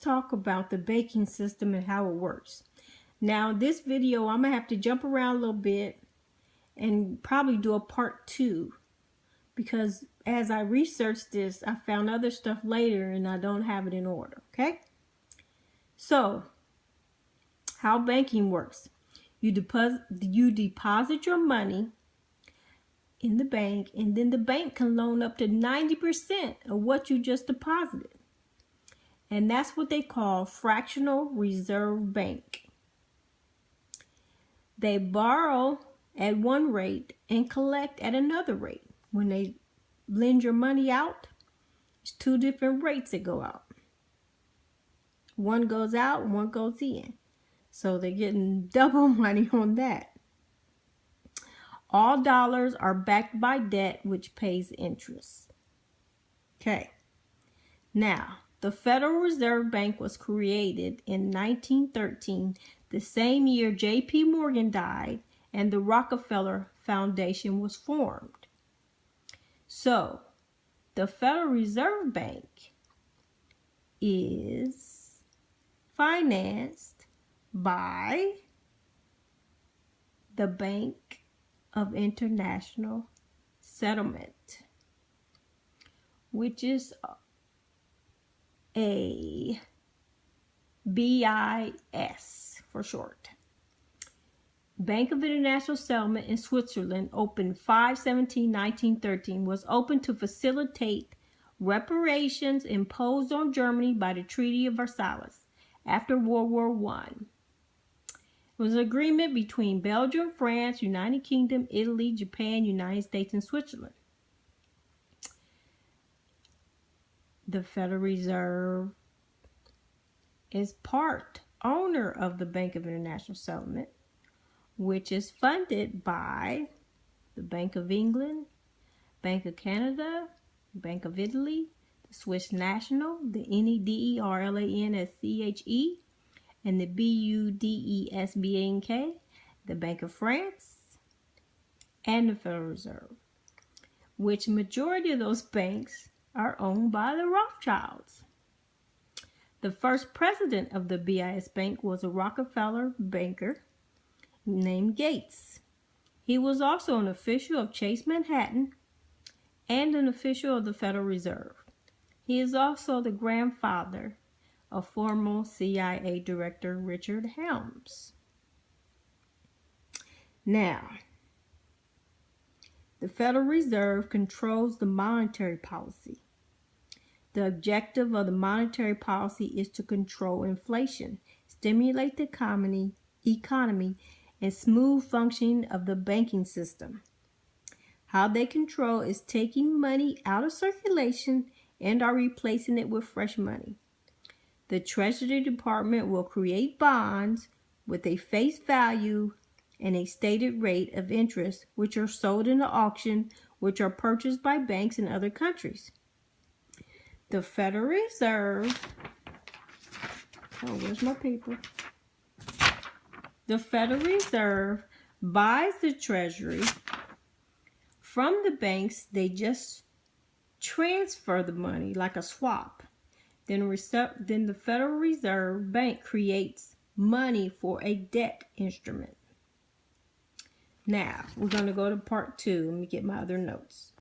talk about the banking system and how it works. Now, this video, I'm going to have to jump around a little bit and probably do a part 2, because as I researched this, I found other stuff later and I don't have it in order, okay? So, how banking works. You deposit your money in the bank, and then the bank can loan up to 90% of what you just deposited. And that's what they call fractional reserve bank. They borrow at one rate and collect at another rate. When they lend your money out, it's 2 different rates that go out. One goes out and one goes in. So they're getting double money on that. All dollars are backed by debt, which pays interest. Okay. Now, the Federal Reserve Bank was created in 1913, the same year J.P. Morgan died and the Rockefeller Foundation was formed. So, the Federal Reserve Bank is financed by the Bank of International Settlement, which is a BIS for short. Bank of International Settlement in Switzerland, opened 5/17/1913, was opened to facilitate reparations imposed on Germany by the Treaty of Versailles after World War I. It was an agreement between Belgium, France, United Kingdom, Italy, Japan, United States, and Switzerland. The Federal Reserve is part owner of the Bank of International Settlement, which is funded by the Bank of England, Bank of Canada, Bank of Italy, the Swiss National, the NEDERLANSCHE, and the BUDESBANK, the Bank of France, and the Federal Reserve, which majority of those banks are owned by the Rothschilds. The first president of the BIS Bank was a Rockefeller banker named Gates. He was also an official of Chase Manhattan and an official of the Federal Reserve. He is also the grandfather of former CIA Director Richard Helms. Now, the Federal Reserve controls the monetary policy. The objective of the monetary policy is to control inflation, stimulate the economy, and smooth functioning of the banking system. How they control is taking money out of circulation and are replacing it with fresh money. The Treasury Department will create bonds with a face value and a stated rate of interest, which are sold in the auction, which are purchased by banks in other countries. The Federal Reserve, where's my paper? The Federal Reserve buys the Treasury from the banks. They just transfer the money like a swap. Then the Federal Reserve Bank creates money for a debt instrument. Now, we're going to go to part 2. Let me get my other notes.